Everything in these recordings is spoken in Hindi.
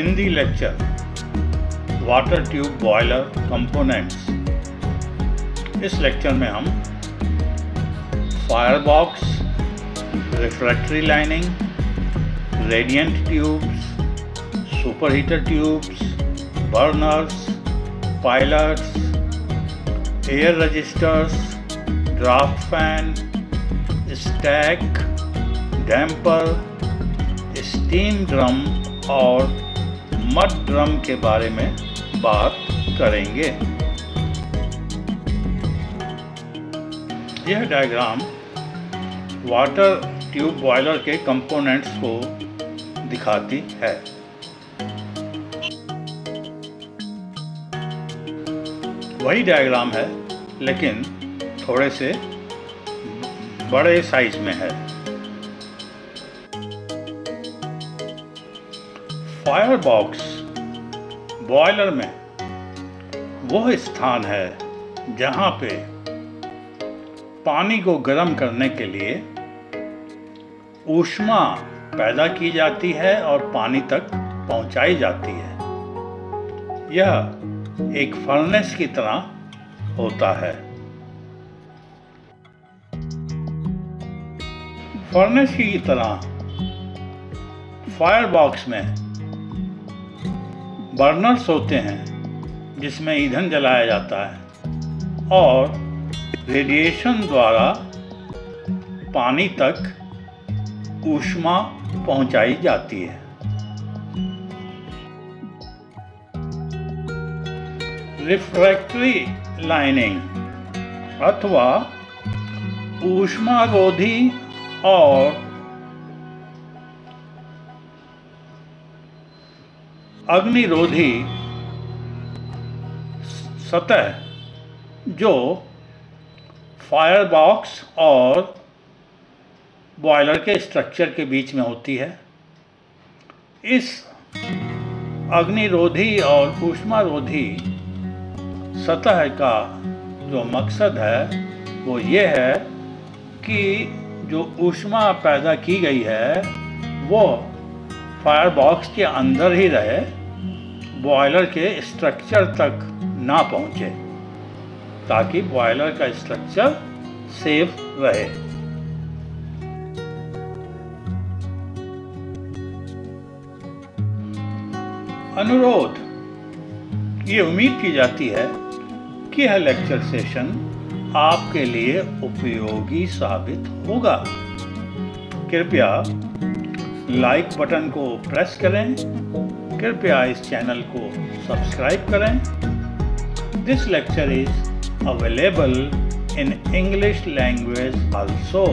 Hindi lecture water tube boiler components. इस लेक्चर में हम firebox, refractory lining, radiant tubes, superheater tubes, burners, pilots, air registers, draft fan, stack, damper, steam drum और मड ड्रम के बारे में बात करेंगे। यह डायग्राम वाटर ट्यूब बॉयलर के कंपोनेंट्स को दिखाती है। वही डायग्राम है लेकिन थोड़े से बड़े साइज में है। फायरबॉक्स बॉयलर में वह स्थान है जहां पे पानी को गर्म करने के लिए ऊष्मा पैदा की जाती है और पानी तक पहुंचाई जाती है। यह एक फर्नेस की तरह होता है। फर्नेस की तरह फायरबॉक्स में बर्नर्स होते हैं जिसमें ईंधन जलाया जाता है और रेडिएशन द्वारा पानी तक ऊष्मा पहुंचाई जाती है। रिफ्रैक्टरी लाइनिंग अथवा ऊष्मारोधी और अग्निरोधी सतह जो फायरबॉक्स और बॉयलर के स्ट्रक्चर के बीच में होती है। इस अग्निरोधी और ऊष्मारोधी सतह का जो मकसद है वो ये है कि जो ऊष्मा पैदा की गई है वो फायरबॉक्स के अंदर ही रहे, बॉयलर के स्ट्रक्चर तक ना पहुंचे, ताकि बॉयलर का स्ट्रक्चर सेफ रहे। अनुरोध, ये उम्मीद की जाती है कि यह लेक्चर सेशन आपके लिए उपयोगी साबित होगा। कृपया लाइक बटन को प्रेस करें। कृपया इस चैनल को सब्सक्राइब करें। This lecture is available in English language also.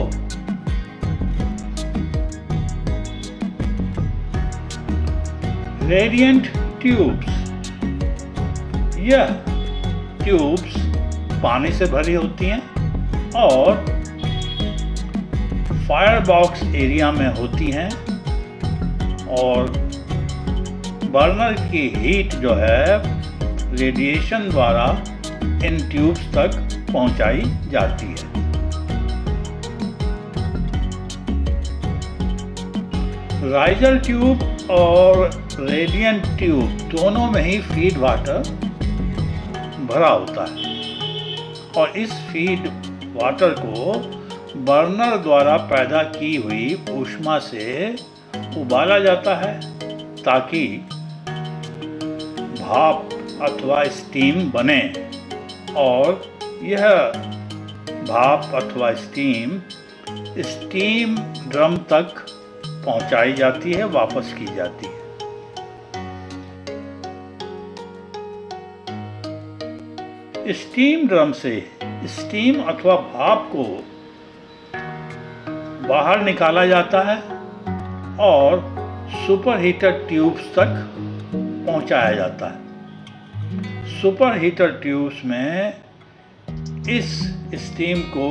Radiant tubes, यह ट्यूब्स पानी से भरी होती हैं और फायरबॉक्स एरिया में होती हैं और बर्नर की हीट जो है रेडिएशन द्वारा इन ट्यूब्स तक पहुंचाई जाती है। राइजर ट्यूब और रेडिएंट ट्यूब दोनों में ही फीड वाटर भरा होता है और इस फीड वाटर को बर्नर द्वारा पैदा की हुई ऊष्मा से उबाला जाता है ताकि भाप अथवा स्टीम बने और यह भाप अथवा स्टीम ड्रम तक पहुंचाई जाती है, वापस की जाती है। स्टीम ड्रम से स्टीम अथवा भाप को बाहर निकाला जाता है और सुपरहीटर ट्यूब्स तक पहुंचाया जाता है। सुपरहीटर ट्यूब्स में इस स्टीम को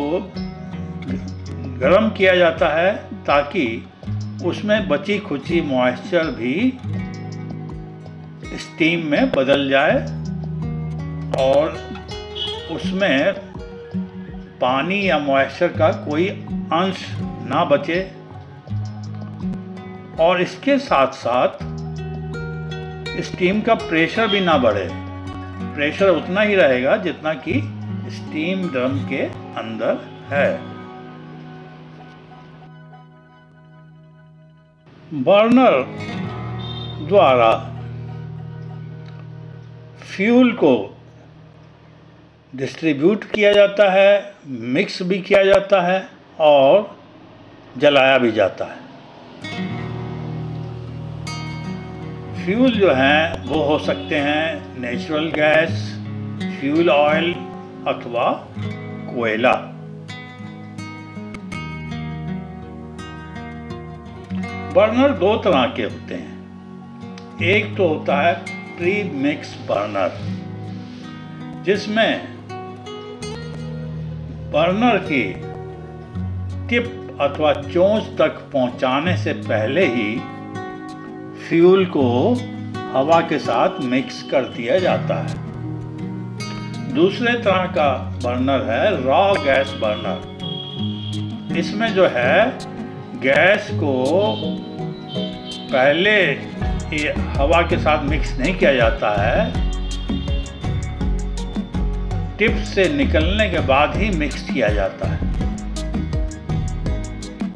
गर्म किया जाता है ताकि उसमें बची खुची मॉइस्चर भी स्टीम में बदल जाए और उसमें पानी या मॉइस्चर का कोई अंश ना बचे और इसके साथ साथ स्टीम का प्रेशर भी ना बढ़े। प्रेशर उतना ही रहेगा जितना कि स्टीम ड्रम के अंदर है। बर्नर द्वारा फ्यूल को डिस्ट्रीब्यूट किया जाता है, मिक्स भी किया जाता है और जलाया भी जाता है। फ्यूल जो हैं वो हो सकते हैं नेचुरल गैस, फ्यूल ऑयल अथवा कोयला। बर्नर दो तरह के होते हैं। एक तो होता है प्री मिक्स बर्नर, जिसमें बर्नर की टिप अथवा चोंच तक पहुंचाने से पहले ही फ्यूल को हवा के साथ मिक्स कर दिया जाता है। दूसरे तरह का बर्नर है रॉ गैस बर्नर। इसमें जो है गैस को पहले हवा के साथ मिक्स नहीं किया जाता है, टिप से निकलने के बाद ही मिक्स किया जाता है।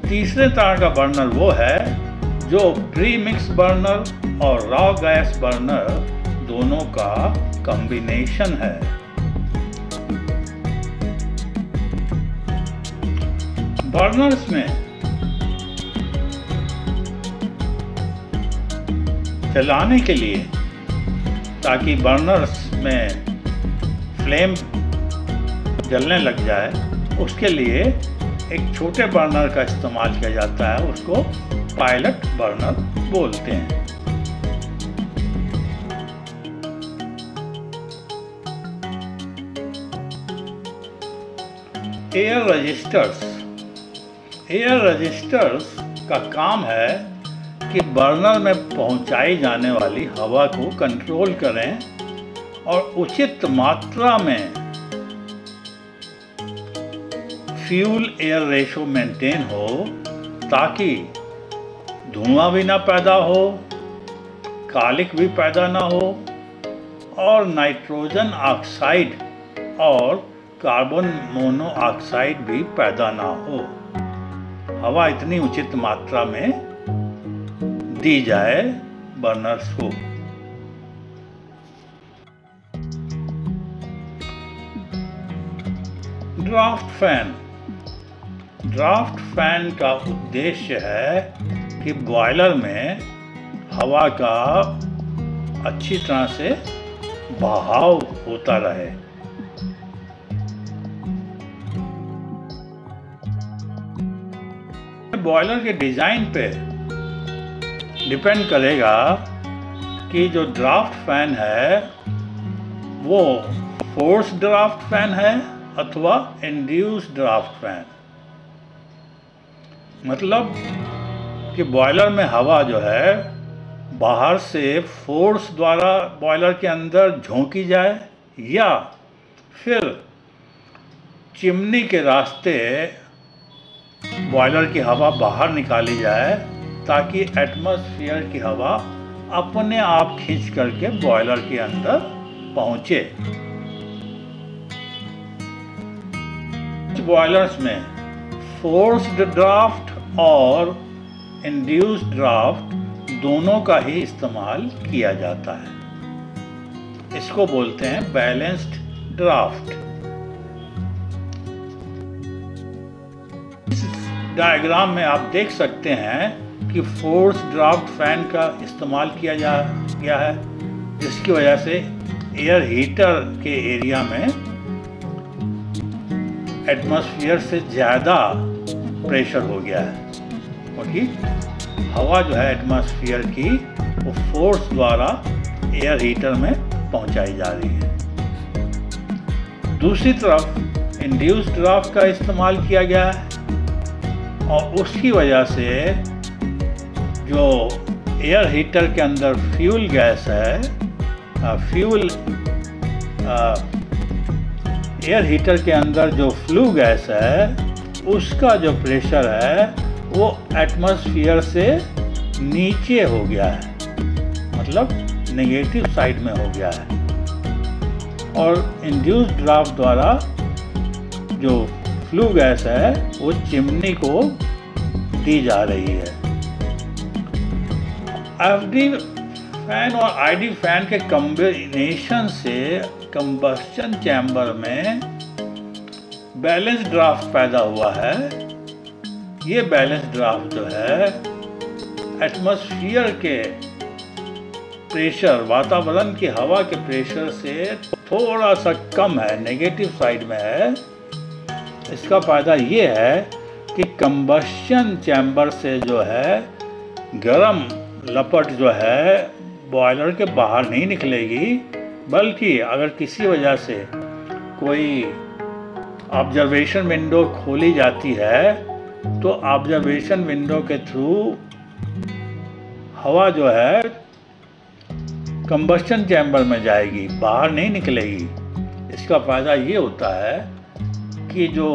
तीसरे तरह का बर्नर वो है जो प्री मिक्स बर्नर और रॉ गैस बर्नर दोनों का कॉम्बिनेशन है। बर्नर्स में जलाने के लिए, ताकि बर्नर्स में फ्लेम जलने लग जाए, उसके लिए एक छोटे बर्नर का इस्तेमाल किया जाता है। उसको पायलट बर्नर बोलते हैं। Air registers. एयर रजिस्टर्स का काम है कि बर्नर में पहुंचाई जाने वाली हवा को कंट्रोल करें और उचित मात्रा में फ्यूल एयर रेशो मेंटेन हो, ताकि धुआं भी ना पैदा हो, कालिख भी पैदा ना हो और नाइट्रोजन ऑक्साइड और कार्बन मोनोऑक्साइड भी पैदा ना हो। हवा इतनी उचित मात्रा में दी जाए बर्नर्स को। Draft fan. ड्राफ्ट फैन का उद्देश्य है कि बॉयलर में हवा का अच्छी तरह से बहाव होता रहे। बॉयलर के डिजाइन पे डिपेंड करेगा कि जो ड्राफ्ट फैन है वो फोर्स ड्राफ्ट फैन है अथवा इंड्यूस्ड ड्राफ्ट फैन। मतलब कि बॉयलर में हवा जो है बाहर से फोर्स द्वारा बॉयलर के अंदर झोंकी जाए, या फिर चिमनी के रास्ते बॉयलर की हवा बाहर निकाली जाए, ताकि एटमॉस्फेयर की हवा अपने आप खींच करके बॉयलर के अंदर पहुंचे। बॉयलर्स में फोर्स्ड ड्राफ्ट और इंड्यूस्ड ड्राफ्ट दोनों का ही इस्तेमाल किया जाता है। इसको बोलते हैं बैलेंस्ड ड्राफ्ट। इस डायग्राम में आप देख सकते हैं कि फोर्स ड्राफ्ट फैन का इस्तेमाल किया गया है, जिसकी वजह से एयर हीटर के एरिया में एटमॉस्फेयर से ज़्यादा प्रेशर हो गया है, क्योंकि हवा जो है एटमॉस्फेयर की वो फोर्स द्वारा एयर हीटर में पहुंचाई जा रही है। दूसरी तरफ इंड्यूस्ड ड्राफ्ट का इस्तेमाल किया गया है और उसकी वजह से जो एयर हीटर के अंदर फ्यूल गैस है, एयर हीटर के अंदर जो फ्लू गैस है, उसका जो प्रेशर है वो एटमॉस्फेयर से नीचे हो गया है। मतलब नेगेटिव साइड में हो गया है और इंड्यूस्ड ड्राफ्ट द्वारा जो फ्लू गैस है वो चिमनी को दी जा रही है। एफडी फैन और आईडी फैन के कॉम्बिनेशन से कंबस्शन चैम्बर में बैलेंस ड्राफ्ट पैदा हुआ है। ये बैलेंस ड्राफ्ट जो है एटमॉस्फेयर के प्रेशर, वातावरण की हवा के प्रेशर से थोड़ा सा कम है, नेगेटिव साइड में है। इसका फायदा ये है कि कंबस्शन चैम्बर से जो है गर्म लपट जो है बॉयलर के बाहर नहीं निकलेगी, बल्कि अगर किसी वजह से कोई ऑब्जर्वेशन विंडो खोली जाती है तो ऑब्जर्वेशन विंडो के थ्रू हवा जो है कंबस्शन चैम्बर में जाएगी, बाहर नहीं निकलेगी। इसका फ़ायदा ये होता है कि जो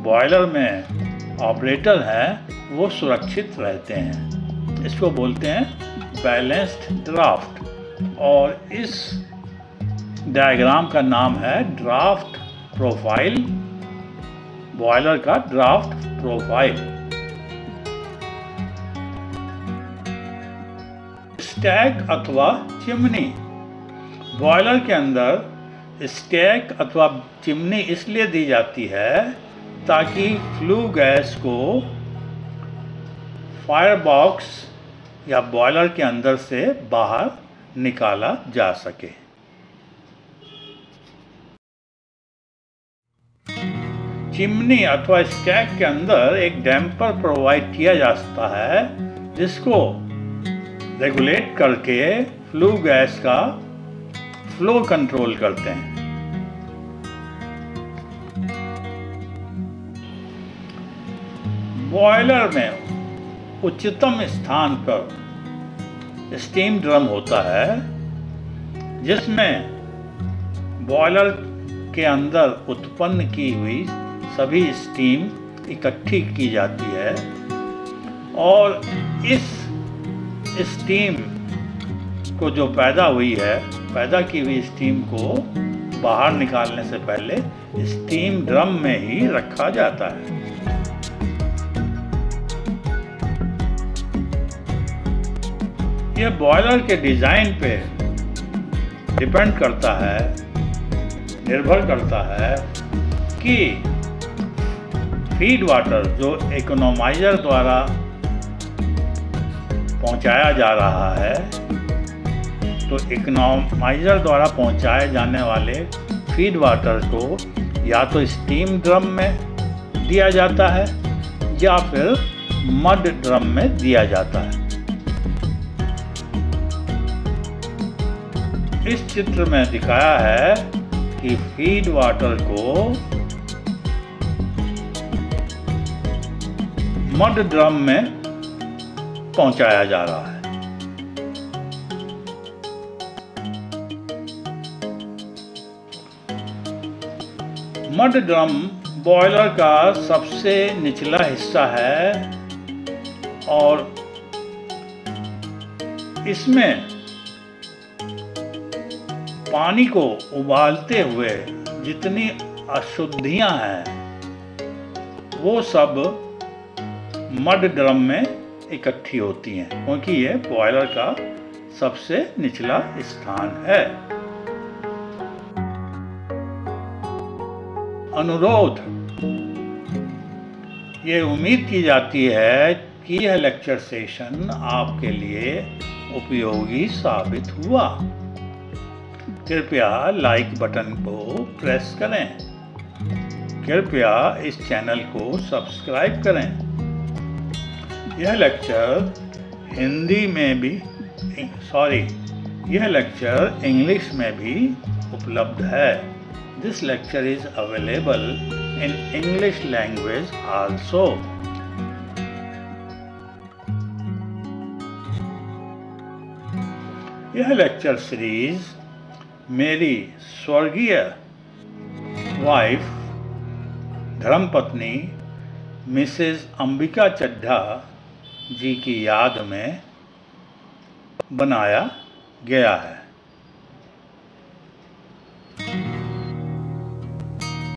बॉयलर में ऑपरेटर हैं वो सुरक्षित रहते हैं। इसको बोलते हैं बैलेंस्ड ड्राफ्ट और इस डायग्राम का नाम है ड्राफ्ट प्रोफाइल, बॉयलर का ड्राफ्ट प्रोफाइल। स्टैक अथवा चिमनी, बॉयलर के अंदर स्टैक अथवा चिमनी इसलिए दी जाती है ताकि फ्लू गैस को फायर बॉक्स या बॉयलर के अंदर से बाहर निकाला जा सके। चिमनी अथवा स्टैक के अंदर एक डैम्पर प्रोवाइड किया जाता है जिसको रेगुलेट करके फ्लू गैस का फ्लो कंट्रोल करते हैं। बॉयलर में उच्चतम स्थान पर स्टीम ड्रम होता है जिसमें बॉयलर के अंदर उत्पन्न की हुई सभी स्टीम इकट्ठी की जाती है और इस स्टीम को जो पैदा की हुई स्टीम को बाहर निकालने से पहले स्टीम ड्रम में ही रखा जाता है। यह बॉयलर के डिजाइन पे निर्भर करता है कि फीड वाटर जो इकोनोमाइजर द्वारा पहुंचाया जा रहा है, तो इकोनोमाइजर द्वारा पहुंचाए जाने वाले फीड वाटर को या तो स्टीम ड्रम में दिया जाता है या फिर मड ड्रम में दिया जाता है। इस चित्र में दिखाया है कि फीड वाटर को मड ड्रम में पहुंचाया जा रहा है। मड ड्रम बॉयलर का सबसे निचला हिस्सा है और इसमें पानी को उबालते हुए जितनी अशुद्धियां हैं वो सब मड ड्रम में इकट्ठी होती हैं, क्योंकि ये बॉयलर का सबसे निचला स्थान है। अनुरोध, ये उम्मीद की जाती है कि यह लेक्चर सेशन आपके लिए उपयोगी साबित हुआ। कृपया लाइक बटन को प्रेस करें। कृपया इस चैनल को सब्सक्राइब करें। यह लेक्चर यह लेक्चर इंग्लिश में भी उपलब्ध है। This lecture is available in English language also. यह लेक्चर सीरीज मेरी स्वर्गीय वाइफ, धर्मपत्नी मिसेस अंबिका चड्ढा जी की याद में बनाया गया है।